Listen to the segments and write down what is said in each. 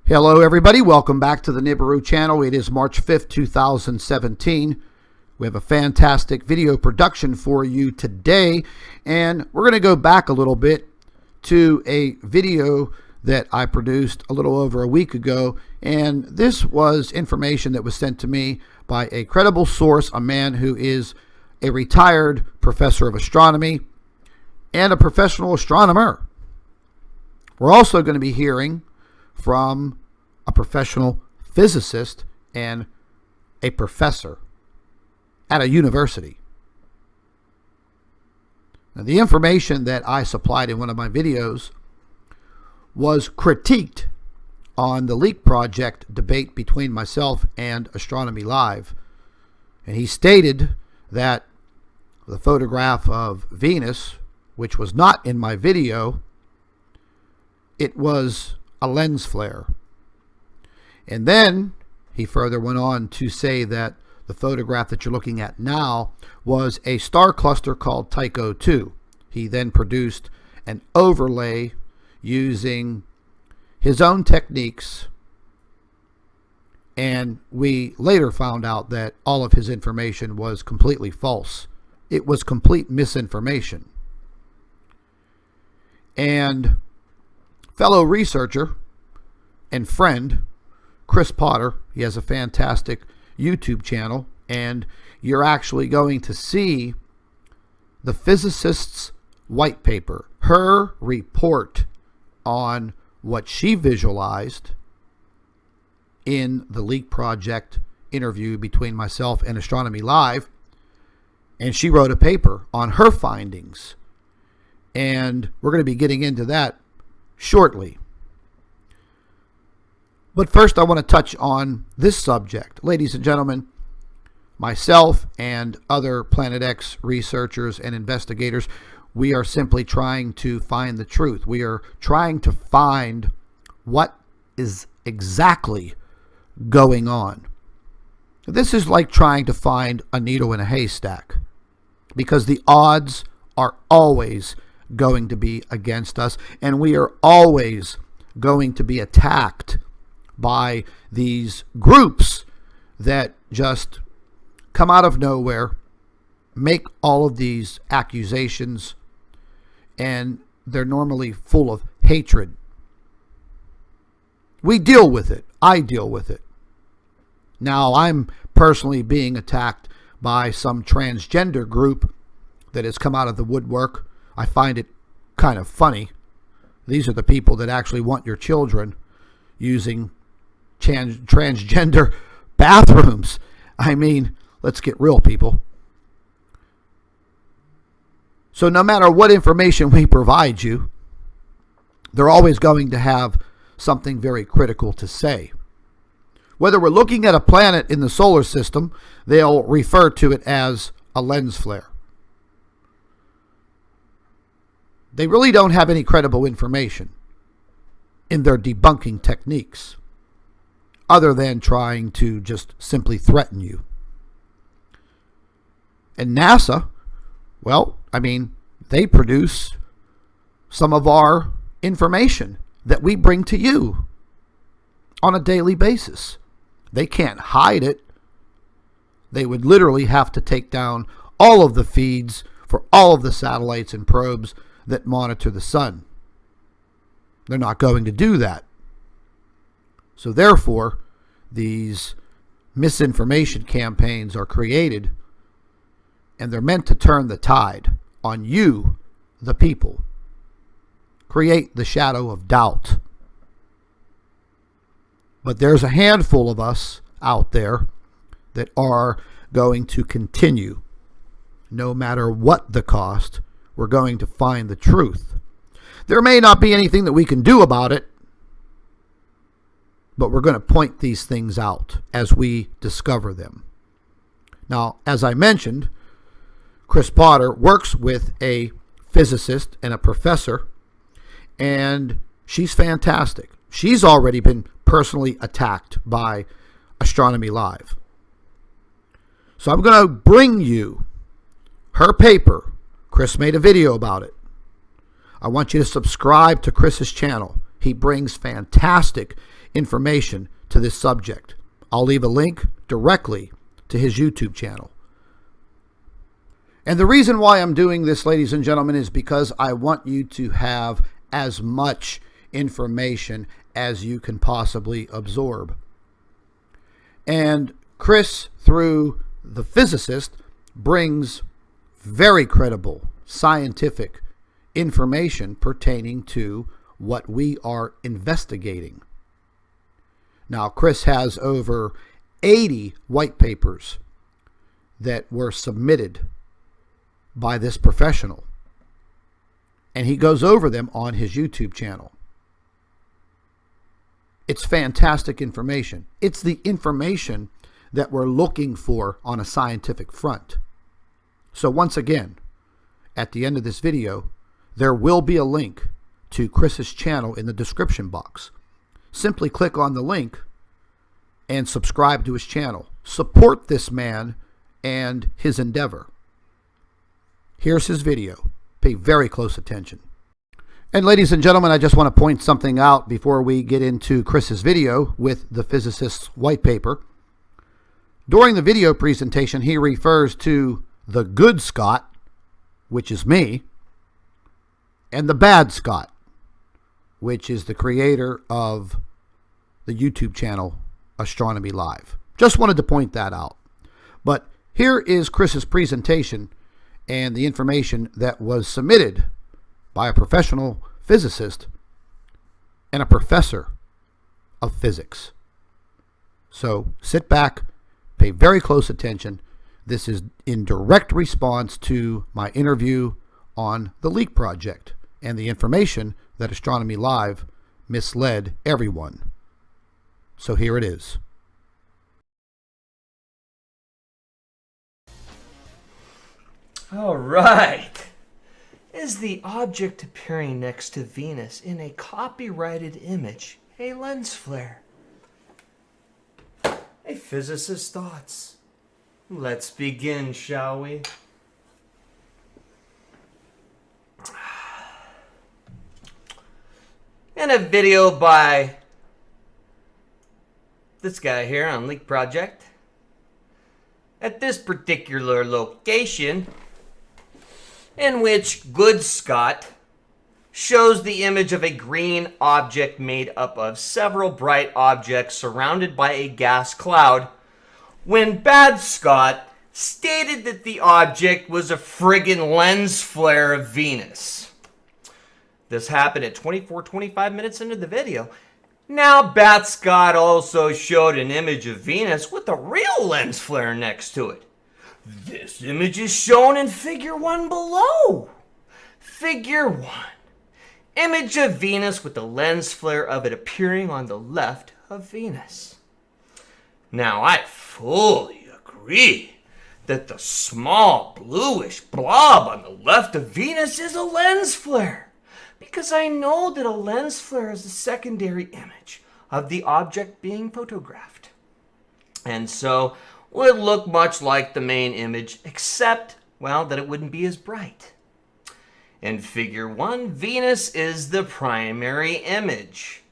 Hello everybody, welcome back to the Nibiru channel. It is March 5th, 2017. We have a fantastic video production for you today, and we're going to go back a little bit to a video that I produced a little over a week ago, and this was information that was sent to me by a credible source, a man who is a retired professor of astronomy and a professional astronomer. We're also going to be hearing from a professional physicist and a professor at a university. Now, the information that I supplied in one of my videos was critiqued on the Leak Project debate between myself and Astronomy Live. And he stated that the photograph of Venus, which was not in my video, it was a lens flare. And then he further went on to say that the photograph that you're looking at now was a star cluster called Tycho 2. He then produced an overlay using his own techniques, and we later found out that all of his information was completely false. It was complete misinformation. And fellow researcher and friend Chris Potter, he has a fantastic YouTube channel, and you're actually going to see the physicist's white paper, her report on what she visualized in the Leak Project interview between myself and Astronomy Live. And she wrote a paper on her findings, and we're going to be getting into that shortly. But first, I want to touch on this subject. Ladies and gentlemen, myself and other Planet X researchers and investigators, we are simply trying to find the truth. We are trying to find what is exactly going on. This is like trying to find a needle in a haystack, because the odds are always going to be against us, and we are always going to be attacked by these groups that just come out of nowhere, make all of these accusations, and they're normally full of hatred. We deal with it. I deal with it. Now, I'm personally being attacked by some transgender group that has come out of the woodwork. I find it kind of funny. These are the people that actually want your children using transgender bathrooms. I mean, let's get real, people. So no matter what information we provide you, they're always going to have something very critical to say. Whether we're looking at a planet in the solar system, they'll refer to it as a lens flare. They really don't have any credible information in their debunking techniques, other than trying to just simply threaten you. And NASA, well, I mean, they produce some of our information that we bring to you on a daily basis. They can't hide it. They would literally have to take down all of the feeds for all of the satellites and probes that monitor the sun. They're not going to do that. So therefore, these misinformation campaigns are created, and they're meant to turn the tide on you, the people. Create the shadow of doubt. But there's a handful of us out there that are going to continue. No matter what the cost, we're going to find the truth. There may not be anything that we can do about it, but we're going to point these things out as we discover them. Now, as I mentioned, Chris Potter works with a physicist and a professor, and she's fantastic. She's already been personally attacked by Astronomy Live. So I'm going to bring you her paper. Chris made a video about it. I want you to subscribe to Chris's channel. He brings fantastic information to this subject. I'll leave a link directly to his YouTube channel. And the reason why I'm doing this, ladies and gentlemen, is because I want you to have as much information as you can possibly absorb. And Chris, through The Physicist, brings very credible scientific information pertaining to what we are investigating. Now, Chris has over 80 white papers that were submitted by this professional, and he goes over them on his YouTube channel. It's fantastic information. It's the information that we're looking for on a scientific front. So once again, at the end of this video, there will be a link to Chris's channel in the description box. Simply click on the link and subscribe to his channel. Support this man and his endeavor. Here's his video. Pay very close attention. And ladies and gentlemen, I just want to point something out before we get into Chris's video with The Physicist's white paper. During the video presentation, he refers to the good Scott, which is me, and the bad Scott, which is the creator of the YouTube channel Astronomy Live. Just wanted to point that out. But here is Chris's presentation and the information that was submitted by a professional physicist and a professor of physics. So sit back, pay very close attention. This is in direct response to my interview on the LEAK project and the information that Astronomy Live misled everyone. So here it is. All right. Is the object appearing next to Venus in a copyrighted image a lens flare? A physicist's thoughts. Let's begin, shall we? In a video by this guy here on Leak Project, at this particular location, in which Good Scott shows the image of a green object made up of several bright objects surrounded by a gas cloud, when Bad Scott stated that the object was a friggin' lens flare of Venus. This happened at 25 minutes into the video. Now Bad Scott also showed an image of Venus with a real lens flare next to it. This image is shown in figure 1 below. Figure 1. Image of Venus with the lens flare of it appearing on the left of Venus. Now I fully agree that the small bluish blob on the left of Venus is a lens flare, because I know that a lens flare is a secondary image of the object being photographed. And so would look much like the main image, except, well, that it wouldn't be as bright. In figure 1, Venus is the primary image.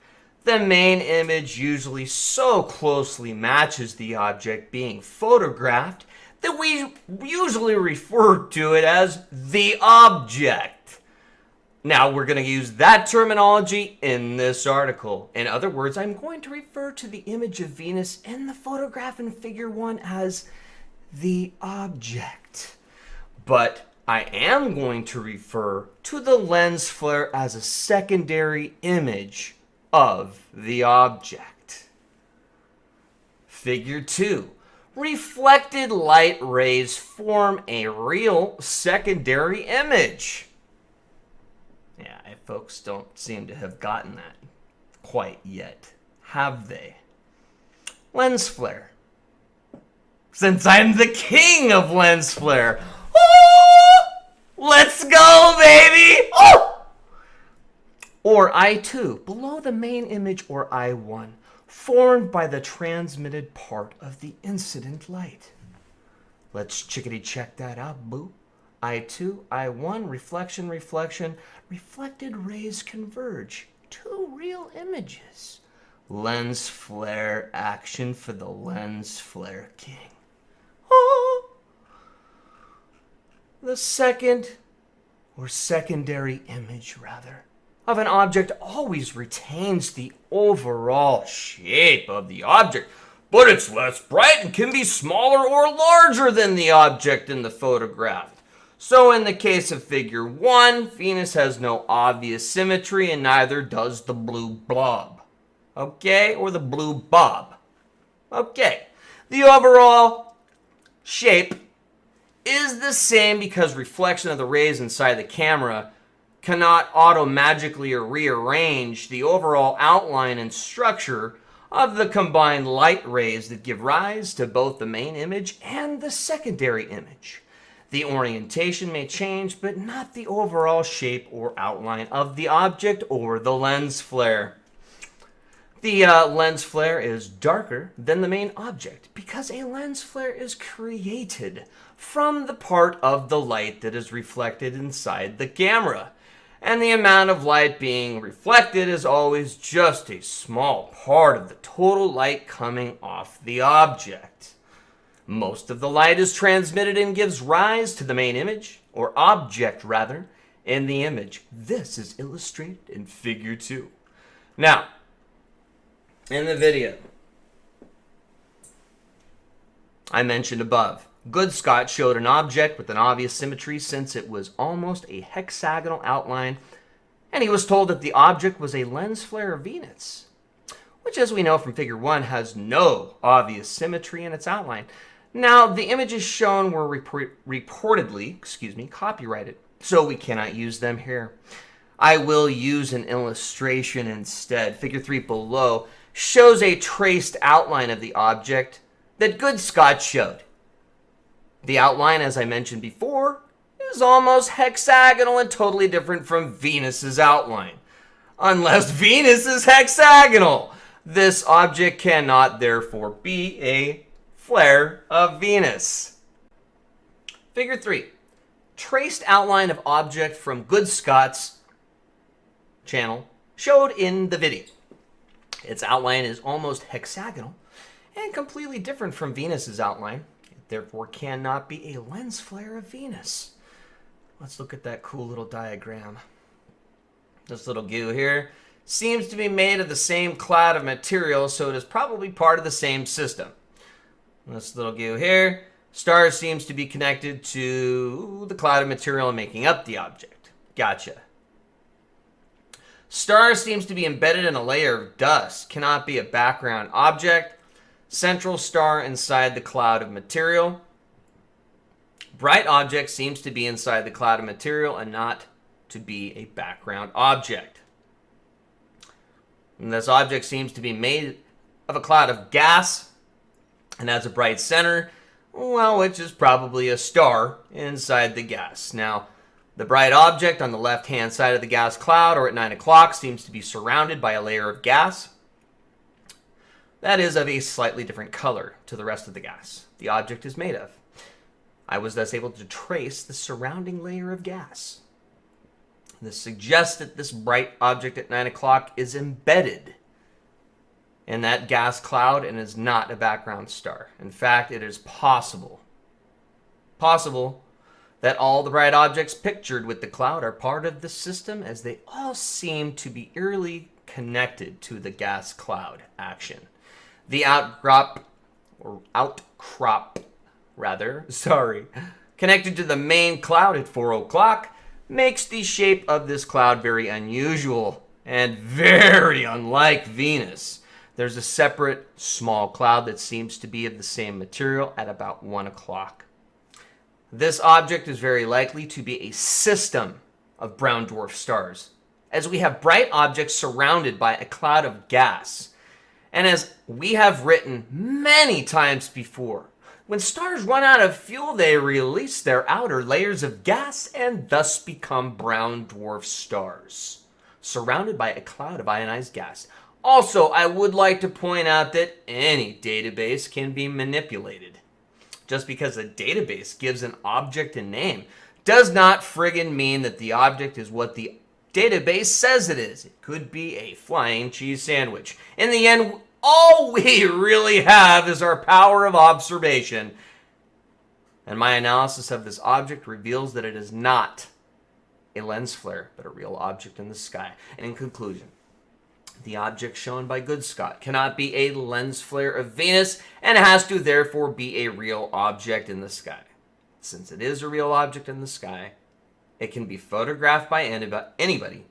The main image usually so closely matches the object being photographed that we usually refer to it as the object. Now, we're going to use that terminology in this article. In other words, I'm going to refer to the image of Venus in the photograph in figure 1 as the object. But I am going to refer to the lens flare as a secondary image of the object. Figure 2. Reflected light rays form a real secondary image. Yeah, folks don't seem to have gotten that quite yet, have they? Lens flare. Since I'm the king of lens flare. Oh, let's go, baby! Oh! Or I2, below the main image, or I1, formed by the transmitted part of the incident light. Let's chickadee check that out, boo. I2, I1, reflection, reflected rays converge. Two real images. lens flare action for the lens flare king. Oh. The second, or secondary image rather, of an object always retains the overall shape of the object, but it's less bright and can be smaller or larger than the object in the photograph. So in the case of figure 1, Venus has no obvious symmetry and neither does the blue blob. Okay? Or the blue bob. Okay. The overall shape is the same because reflection of the rays inside the camera cannot auto-magically rearrange the overall outline and structure of the combined light rays that give rise to both the main image and the secondary image. The orientation may change, but not the overall shape or outline of the object or the lens flare. The lens flare is darker than the main object because a lens flare is created from the part of the light that is reflected inside the camera. And the amount of light being reflected is always just a small part of the total light coming off the object. Most of the light is transmitted and gives rise to the main image, or object rather, in the image. This is illustrated in figure 2. Now, in the video I mentioned above, Goodscott showed an object with an obvious symmetry since it was almost a hexagonal outline, and he was told that the object was a lens flare of Venus, which, as we know from figure 1, has no obvious symmetry in its outline. Now, the images shown were reportedly, copyrighted, so we cannot use them here. I will use an illustration instead. Figure 3 below shows a traced outline of the object that Goodscott showed. The outline, as I mentioned before, is almost hexagonal and totally different from Venus's outline. Unless Venus is hexagonal, this object cannot therefore be a flare of Venus. Figure 3. Traced outline of object from Goodscott's channel showed in the video. Its outline is almost hexagonal and completely different from Venus's outline. It therefore cannot be a lens flare of Venus. Let's look at that cool little diagram. This little goo here seems to be made of the same cloud of material, so it is probably part of the same system. This little goo here, star seems to be connected to the cloud of material making up the object. Gotcha. Star seems to be embedded in a layer of dust, cannot be a background object. Central star inside the cloud of material. Bright object seems to be inside the cloud of material and not to be a background object. And this object seems to be made of a cloud of gas and has a bright center, well, which is probably a star inside the gas. Now, the bright object on the left-hand side of the gas cloud, or at 9 o'clock, seems to be surrounded by a layer of gas that is of a slightly different color to the rest of the gas the object is made of. I was thus able to trace the surrounding layer of gas. This suggests that this bright object at 9 o'clock is embedded in that gas cloud and is not a background star. In fact, it is possible that all the bright objects pictured with the cloud are part of the system, as they all seem to be eerily connected to the gas cloud action. The outcrop, connected to the main cloud at 4 o'clock, makes the shape of this cloud very unusual and very unlike Venus. There's a separate small cloud that seems to be of the same material at about 1 o'clock. This object is very likely to be a system of brown dwarf stars, as we have bright objects surrounded by a cloud of gas. And as we have written many times before, when stars run out of fuel, they release their outer layers of gas and thus become brown dwarf stars, surrounded by a cloud of ionized gas. Also, I would like to point out that any database can be manipulated. Just because a database gives an object a name does not friggin' mean that the object is what the database says it is. It could be a flying cheese sandwich. In the end, all we really have is our power of observation. And my analysis of this object reveals that it is not a lens flare, but a real object in the sky. And in conclusion, the object shown by Good Scott cannot be a lens flare of Venus and has to therefore be a real object in the sky. Since it is a real object in the sky, it can be photographed by anybody,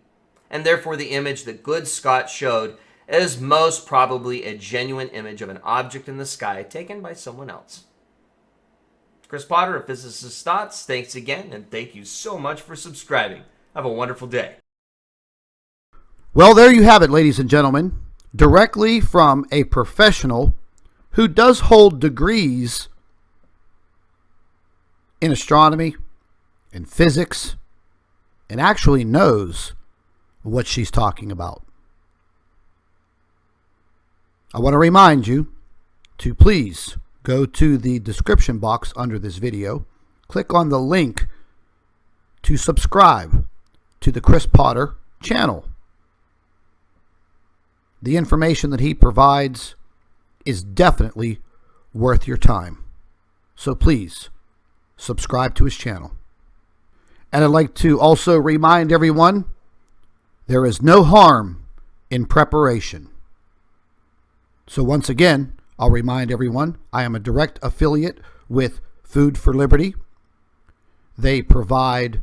and therefore the image that Good Scott showed is most probably a genuine image of an object in the sky taken by someone else. Chris Potter of Physicist's Thoughts, thanks again, and thank you so much for subscribing. Have a wonderful day. Well, there you have it, ladies and gentlemen, directly from a professional who does hold degrees in astronomy, in physics, and actually knows what she's talking about. I want to remind you to please go to the description box under this video, click on the link to subscribe to the Chris Potter channel. The information that he provides is definitely worth your time. So please subscribe to his channel. And I'd like to also remind everyone, there is no harm in preparation. So once again, I'll remind everyone, I am a direct affiliate with Food for Liberty. They provide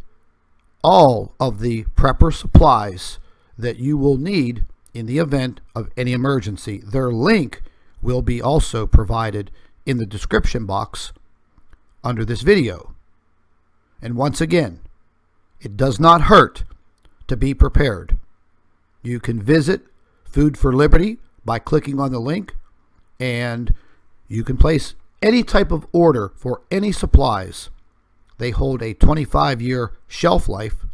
all of the prepper supplies that you will need in the event of any emergency. Their link will be also provided in the description box under this video. And once again, it does not hurt to be prepared. You can visit Food for Liberty by clicking on the link, and you can place any type of order for any supplies. They hold a 25-year shelf life,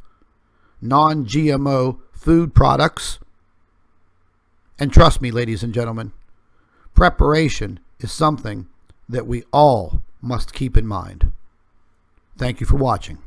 non-GMO food products. And trust me, ladies and gentlemen, preparation is something that we all must keep in mind. Thank you for watching.